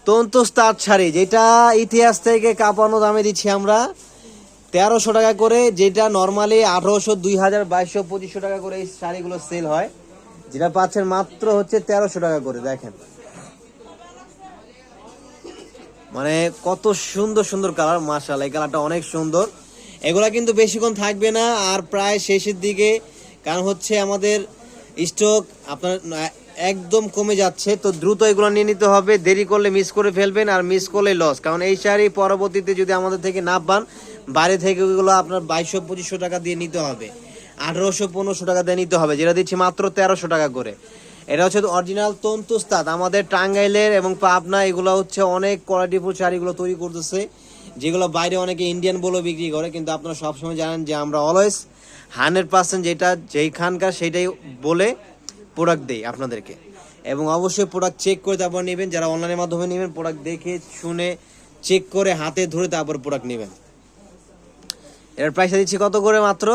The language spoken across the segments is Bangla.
তন্তুজ তাঁত শাড়ি, যেটা ইতিহাস থেকে কাঁপানো দামে দিচ্ছি আমরা 1300 টাকা করে, যেটা নর্মালি 1800, 2000, 2200, 2500 টাকা করে এই শাড়িগুলো সেল হয়, যেটা পাচ্ছেন মাত্র হচ্ছে 1300 টাকা করে। দেখেন মানে কত সুন্দর সুন্দর কালার, মাশাআল্লাহ এই কালারটা অনেক সুন্দর। এগুলা কিন্তু বেশিক্ষণ থাকবে না, আর প্রায় শেষের দিকে, কারণ হচ্ছে আমাদের স্টক আপনার একদম কমে যাচ্ছে, তো দ্রুত এগুলো নিয়ে নিতে হবে, দেরি করলে মিস করে ফেলবেন, আর মিস করলে লস। কারণ এই শাড়ি পরবর্তীতে যদি আমাদের থেকে না পান, বাইরে থেকে ওইগুলো আপনার 2200-2500 টাকা দিয়ে নিতে হবে, 1800-1500 টাকা দিয়ে নিতে হবে, যেটা দিচ্ছি মাত্র 1300 টাকা করে। এটা হচ্ছে অরিজিনাল তন্তুজ তাঁত, আমাদের টাঙ্গাইলের এবং পাবনা এগুলো হচ্ছে অনেক কোয়ালিটিফুল শাড়িগুলো তৈরি করতেছে, যেগুলো বাইরে অনেকে ইন্ডিয়ান বলে বিক্রি করে, কিন্তু আপনারা সবসময় জানেন যে আমরা অলওয়েজ 100% যেটা যেইখানকার সেইটাই বলে প্রোডাক্ট দেই আপনাদেরকে। এবং অবশ্যই প্রোডাক্ট চেক করে তারপর নেবেন, যারা অনলাইনের মাধ্যমে নেবেন প্রোডাক্ট দেখে শুনে চেক করে হাতে ধরে তারপর প্রোডাক্ট নেবেন। এর প্রাইসটা দিচ্ছি কত করে? মাত্র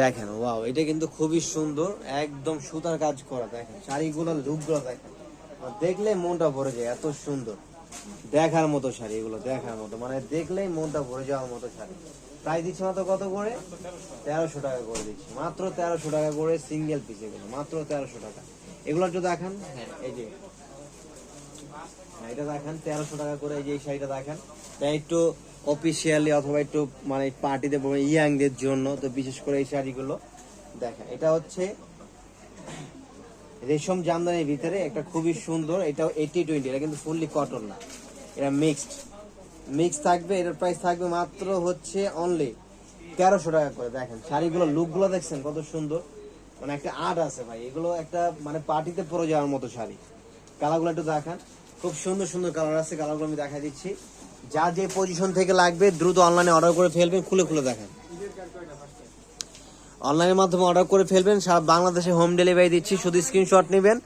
দেখেন, ওয়াও এটা কিন্তু খুবই সুন্দর, একদম সুতার কাজ করা। দেখেন শাড়িগুলো লুকগুলো দেখেন, দেখলে মনটা ভরে যায়, এত সুন্দর দেখার মতো শাড়ি এগুলো, দেখার মতো মানে দেখলেই মনটা ভরে যাওয়ার মতো শাড়ি। প্রাইস দিচ্ছি মাত্র কত করে? 1300 টাকা করে দিচ্ছি, মাত্র 1300 টাকা করে সিঙ্গেল পিস, এগুলো মাত্র 1300 টাকা। এগুলো একটু দেখান, হ্যাঁ এই যে এটা দেখেন 1300 টাকা করে, এই যে এই শাড়িটা দেখেন, তাই একটু অফিসিয়ালি অথবা একটু মানে পার্টিতে ইয়াংদের জন্য, তো বিশেষ করে এই শাড়িগুলো দেখেন। এটা হচ্ছে রেশম জামদানির ভিতরে একটা খুবই সুন্দর, এটাও 80-20, এটা কিন্তু ফুললি কটন না, এটা মিক্স থাকবে। এটার প্রাইস থাকবে মাত্র হচ্ছে অনলি 1300 টাকা করে। দেখেন শাড়িগুলো লুকগুলো দেখছেন কত সুন্দর, মানে একটা আর্ট আছে ভাই, এগুলো একটা মানে পার্টিতে পরে যাওয়ার মতো শাড়ি। কালারগুলো একটু দেখান, খুব সুন্দর সুন্দর কালার আছে, কালারগুলো আমি দেখা দিচ্ছি। যা যে পজিশন থেকে লাগবে দ্রুত অনলাইনে অর্ডার করে ফেলবেন, খুলে খুলে দেখেন, অনলাইনের মাধ্যমে অর্ডার করে ফেলবেন। সারা বাংলাদেশে হোম ডেলিভারি দিচ্ছি, শুধু স্ক্রিনশট নেবেন,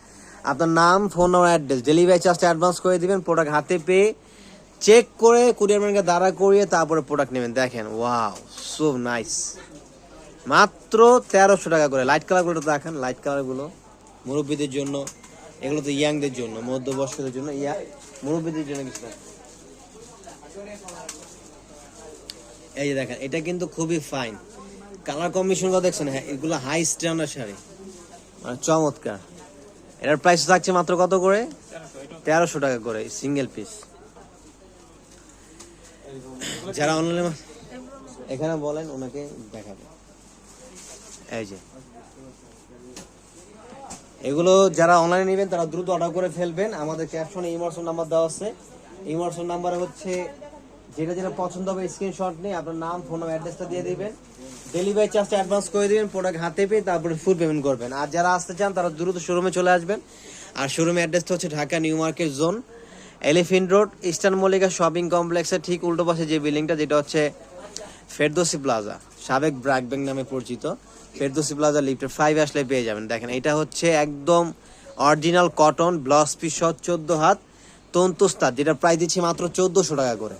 আপনার নাম, ফোন নাম্বার, অ্যাড্রেস, ডেলিভারি চার্জটা অ্যাডভান্স করে দিবেন, প্রোডাক্ট হাতে পেয়ে চেক করে কুরিয়ার ম্যানকে দাঁড়া করিয়ে তারপরে প্রোডাক্ট নেবেন। দেখেন ওয়াও সো নাইস, মাত্র 1300 টাকা করে। লাইট কালারগুলো দেখেন, লাইট কালারগুলো মুরব্বীদের জন্য, এগুলো তো ইয়াংদের জন্য, মধ্যবয়স্কদের জন্য, মুরব্বীদের জন্য কিছু না। এই যে দেখেন, এটা কিন্তু খুবই ফাইন কালার কম্বিনেশনগুলো দেখছেন, হ্যাঁ এগুলো হাই স্ট্যান্ডার্ড শাড়ি, মানে চমৎকার। এটার প্রাইস থাকছে মাত্র কত করে? 1300 টাকা করে সিঙ্গেল পিস। যারা অনলাইনে এখানে বলেন ওনাকে দেখাবে, এই যে এগুলো যারা অনলাইনে নেবেন তারা দ্রুত অর্ডার করে ফেলবেন। আমাদের ক্যাপশনে ইমোশন নাম্বার দেওয়া আছে, ইমোশন নাম্বারে হচ্ছে যেটা যেটা পছন্দ হবে স্ক্রিনশট নিয়ে আপনার নাম, ফোন নাম্বার, অ্যাড্রেসটা দিয়ে দিবেন, ডেলিভারি চার্জটা অ্যাডভান্স করে দিবেন, প্রোডাক্ট হাতে পেয়ে তারপরে ফুল পেমেন্ট করবেন। আর যারা আসতে চান তারা দ্রুত শোরুমে চলে আসবেন। আর শোরুমের অ্যাড্রেসটা হচ্ছে Dhaka new market zone, elephant road, eastern Mallika shopping কমপ্লেক্সের ঠিক উল্টো পাশে যে বিল্ডিংটা, যেটা হচ্ছে ফেরদৌসি প্লাজা, সাবেক ব্র্যাক ব্যাংক নামে পরিচিত, ফেরদৌসি প্লাজা লিফটের 5 আসলে পেয়ে যাবেন। দেখেন এটা হচ্ছে একদম অরিজিনাল কটন ব্লাউজ পিস সহ 14 হাত তন্তুজ তাঁত, যেটা প্রাইস দিচ্ছি মাত্র 1400 টাকা করে।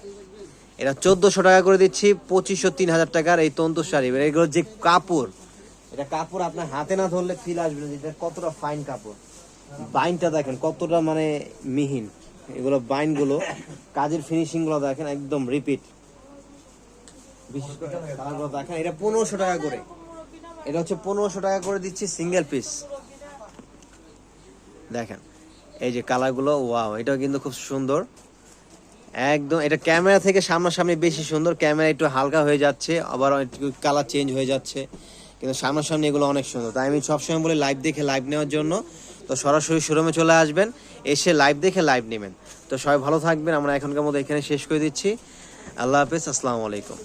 এটা 1400 টাকা করে দিচ্ছি, 2500-3000 টাকার এই তন্তুজ শাড়ি। এগুলো যে কাপড়, এটা কাপড় আপনার হাতে না ধরলে ফিল আসবে না এটা কতটা ফাইন কাপড়। বাইনটা দেখেন কতটা মানে মিহিন, এগুলো বাইনগুলো, কাজের ফিনিশিং গুলো দেখেন একদম রিপিট। বিশেষ করে কালারগুলো দেখেন, এটা 1500 টাকা করে, এটা হচ্ছে 1500 টাকা করে দিচ্ছি সিঙ্গেল পিস। দেখেন এই যে কালারগুলো, ওয়াও এটাও কিন্তু খুব সুন্দর একদম। এটা ক্যামেরা থেকে সামনাসামনি বেশি সুন্দর, ক্যামেরা একটু হালকা হয়ে যাচ্ছে, আবার একটু কালার চেঞ্জ হয়ে যাচ্ছে, কিন্তু সামনাসামনি এগুলো অনেক সুন্দর। তাই আমি সবসময় বলি লাইভ দেখে লাইভ নেওয়ার জন্য, তো সরাসরি শোরুমে চলে আসবেন, এসে লাইভ দেখে লাইভ নেবেন। তো সবাই ভালো থাকবেন, আমরা এখনকার মতো এখানে শেষ করে দিচ্ছি। আল্লাহ হাফেজ, আসসালামু আলাইকুম।